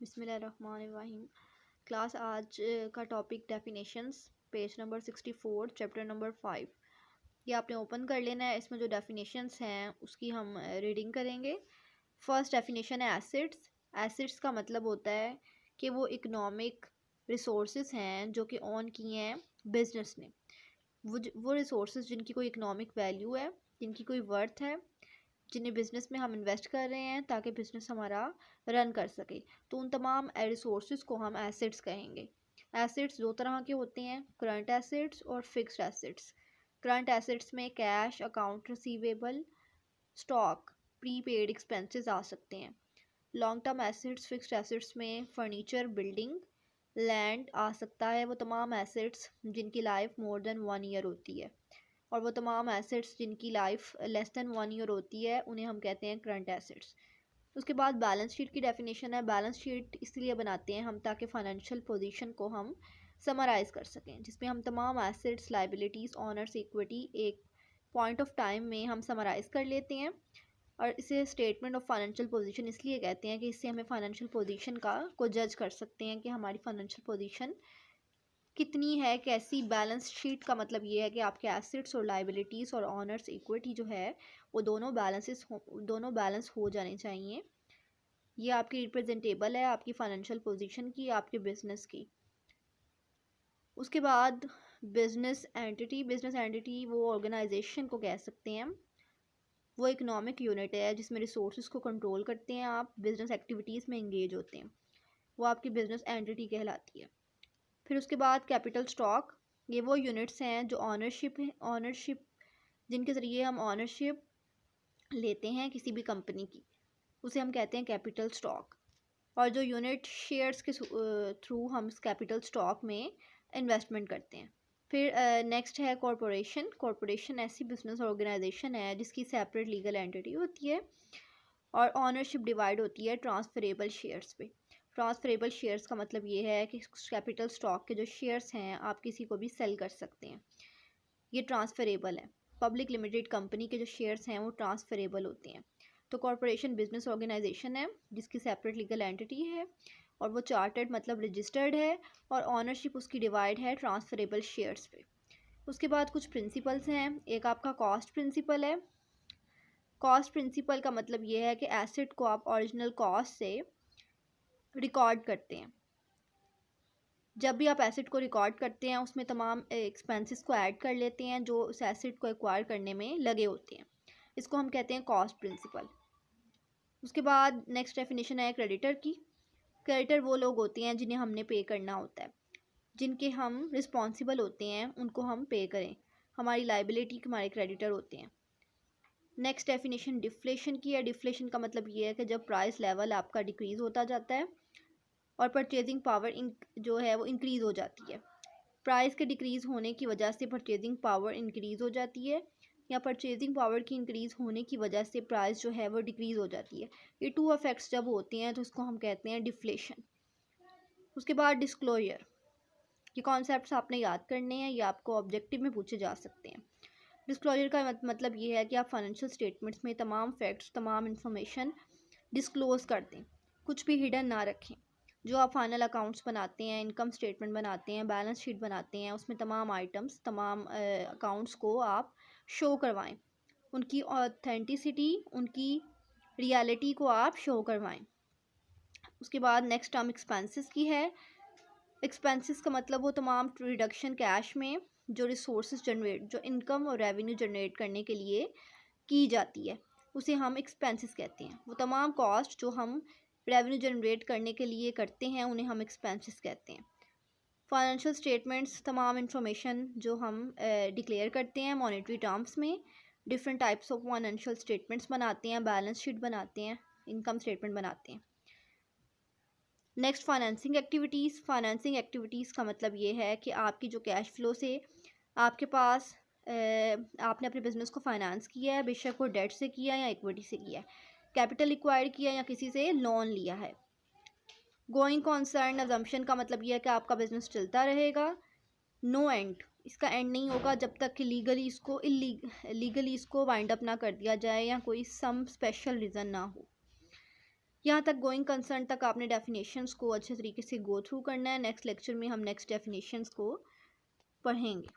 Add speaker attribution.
Speaker 1: बिस्मिल्लाहिर्रहमानिर्रहीम। क्लास आज का topic definitions, page number 64, chapter number 5। ये आपने ओपन कर लेना है। इसमें जो डेफिनेशंस हैं उसकी हम रीडिंग करेंगे। फर्स्ट डेफिनेशन है एसेट्स। एसेट्स का मतलब होता है कि वो इकोनॉमिक रिसोर्सेज हैं जो कि ऑन किए हैं बिजनेस ने। वो रिसोर्सेज जिनकी कोई इकोनॉमिक वैल्यू है, जिनकी कोई वर्थ है, जिन्हें बिज़नेस में हम इन्वेस्ट कर रहे हैं ताकि बिज़नेस हमारा रन कर सके, तो उन तमाम रिसोर्सेज को हम एसेट्स कहेंगे। एसेट्स दो तरह के होते हैं, करंट एसेट्स और फिक्स्ड एसेट्स। करंट एसेट्स में cash, account receivable, stock, prepaid expenses आ सकते हैं। Long term assets, fixed assets में फर्नीचर, बिल्डिंग, लैंड आ सकता है। वो तमाम एसेट्स जिनकी लाइफ मोर देन 1 ईयर होती है, और वो तमाम एसेट्स जिनकी लाइफ लेस देन 1 ईयर होती है उन्हें हम कहते हैं करंट एसेट्स। उसके बाद बैलेंस शीट की डेफिनेशन है। बैलेंस शीट इसलिए बनाते हैं हम ताकि फाइनेंशियल पोजीशन को हम समराइज कर सकें, जिसमें हम तमाम एसेट्स, लाइबिलिटीज़, ऑनर्स, इक्विटी एक पॉइंट ऑफ टाइम में हम समराइज कर लेते हैं। और इसे स्टेटमेंट ऑफ फाइनेंशियल पोजीशन इसलिए कहते हैं कि इससे हमें फाइनेंशियल पोजीशन को जज कर सकते हैं कि हमारी फाइनेंशियल पोजीशन कितनी है, कैसी। बैलेंस शीट का मतलब ये है कि आपके एसेट्स और लाइबिलिटीज़ और ऑनर्स, इक्विटी जो है वो दोनों बैलेंस हो जाने चाहिए। ये आपकी रिप्रेजेंटेबल है आपकी फाइनेंशियल पोजीशन की, आपके बिजनेस की। उसके बाद बिजनेस एंटिटी वो ऑर्गेनाइजेशन को कह सकते हैं। वो इकोनॉमिक यूनिट है जिसमें रिसोर्सेज को कंट्रोल करते हैं आप, बिजनेस एक्टिविटीज़ में इंगेज होते हैं, वो आपकी बिजनेस एंटिटी कहलाती है। फिर उसके बाद कैपिटल स्टॉक, ये वो यूनिट्स हैं जो ऑनरशिप जिनके ज़रिए हम ऑनरशिप लेते हैं किसी भी कंपनी की, उसे हम कहते हैं कैपिटल स्टॉक। और जो यूनिट शेयर्स के थ्रू हम इस कैपिटल स्टॉक में इन्वेस्टमेंट करते हैं। फिर नेक्स्ट है कॉरपोरेशन। कॉरपोरेशन ऐसी बिजनेस ऑर्गेनाइजेशन है जिसकी सेपरेट लीगल एंटिटी होती है और ऑनरशिप डिवाइड होती है ट्रांसफरेबल शेयर्स पे। ट्रांसफरेबल शेयर्स का मतलब ये है कि कैपिटल स्टॉक के जो शेयर्स हैं आप किसी को भी सेल कर सकते हैं, ये ट्रांसफरेबल है। पब्लिक लिमिटेड कंपनी के जो शेयर्स हैं वो ट्रांसफरेबल होते हैं। तो कॉरपोरेशन बिजनेस ऑर्गेनाइजेशन है जिसकी सेपरेट लीगल एंटिटी है और वो चार्टर्ड मतलब रजिस्टर्ड है, और ऑनरशिप उसकी डिवाइड है ट्रांसफरेबल शेयर्स पे। उसके बाद कुछ प्रिंसिपल्स हैं। एक आपका कॉस्ट प्रिंसिपल है। कॉस्ट प्रिंसिपल का मतलब ये है कि एसेट को आप ओरिजिनल कॉस्ट से रिकॉर्ड करते हैं। जब भी आप एसेट को रिकॉर्ड करते हैं उसमें तमाम एक्सपेंसेस को ऐड कर लेते हैं जो उस एसेट को एक्वायर करने में लगे होते हैं। इसको हम कहते हैं कॉस्ट प्रिंसिपल। उसके बाद नेक्स्ट डेफिनेशन है क्रेडिटर की। क्रेडिटर वो लोग होते हैं जिन्हें हमने पे करना होता है, जिनके हम रिस्पॉन्सिबल होते हैं उनको हम पे करें। हमारी लाइबिलिटी के हमारे क्रेडिटर होते हैं। नेक्स्ट डेफिनेशन डिफ्लेशन की है। डिफ्लेशन का मतलब ये है कि जब प्राइस लेवल आपका डिक्रीज़ होता जाता है और परचेजिंग पावर जो है वो इंक्रीज़ हो जाती है। प्राइस के डिक्रीज़ होने की वजह से परचेजिंग पावर इंक्रीज़ हो जाती है, या परचेजिंग पावर की इंक्रीज़ होने की वजह से प्राइस जो है वो डिक्रीज़ हो जाती है। ये टू इफेक्ट्स जब होते हैं तो इसको हम कहते हैं डिफ्लेशन। उसके बाद डिस्क्लोजर। ये कॉन्सेप्ट्स आपने याद करने हैं, ये आपको ऑब्जेक्टिव में पूछे जा सकते हैं। डिस्क्लोजर का मतलब ये है कि आप फाइनेंशियल स्टेटमेंट्स में तमाम फैक्ट्स, तमाम इंफॉर्मेशन डिस्क्लोज़ कर दें, कुछ भी हिडन ना रखें। जो आप फाइनल अकाउंट्स बनाते हैं, इनकम स्टेटमेंट बनाते हैं, बैलेंस शीट बनाते हैं, उसमें तमाम आइटम्स, तमाम अकाउंट्स को आप शो करवाएं। उनकी ऑथेंटिसिटी, उनकी रियलिटी को आप शो करवाएं। उसके बाद नेक्स्ट टर्म एक्सपेंसेस की है। एक्सपेंसेस का मतलब वो तमाम रिडक्शन कैश में जो रिसोर्सेज जनरेट, जो इनकम और रेवेन्यू जनरेट करने के लिए की जाती है, उसे हम एक्सपेंसेस कहते हैं। वो तमाम कॉस्ट जो हम रेवेन्यू जनरेट करने के लिए करते हैं उन्हें हम एक्सपेंसेस कहते हैं। फाइनेंशियल स्टेटमेंट्स, तमाम इंफॉर्मेशन जो हम डिक्लेयर करते हैं मॉनेटरी टर्म्स में। Different types of financial statements बनाते हैं, बैलेंस शीट बनाते हैं, इनकम स्टेटमेंट बनाते हैं। Next financing activities. Financing activities का मतलब ये है कि आपकी जो कैश फ्लो से आपके पास आपने अपने बिज़नेस को फाइनेंस किया है, बेशक वो डेट से किया या इक्विटी से किया है, कैपिटल एक्वायर किया या किसी से लोन लिया है। गोइंग कॉन्सर्न अजम्पशन का मतलब ये है कि आपका बिज़नेस चलता रहेगा, नो एंड, इसका एंड नहीं होगा जब तक कि लीगली इसको वाइंड अप ना कर दिया जाए या कोई सम स्पेशल रीज़न ना हो। यहाँ तक गोइंग कंसर्न तक आपने डेफिनेशंस को अच्छे तरीके से गो थ्रू करना है। नेक्स्ट लेक्चर में हम नेक्स्ट डेफिनेशंस को पढ़ेंगे।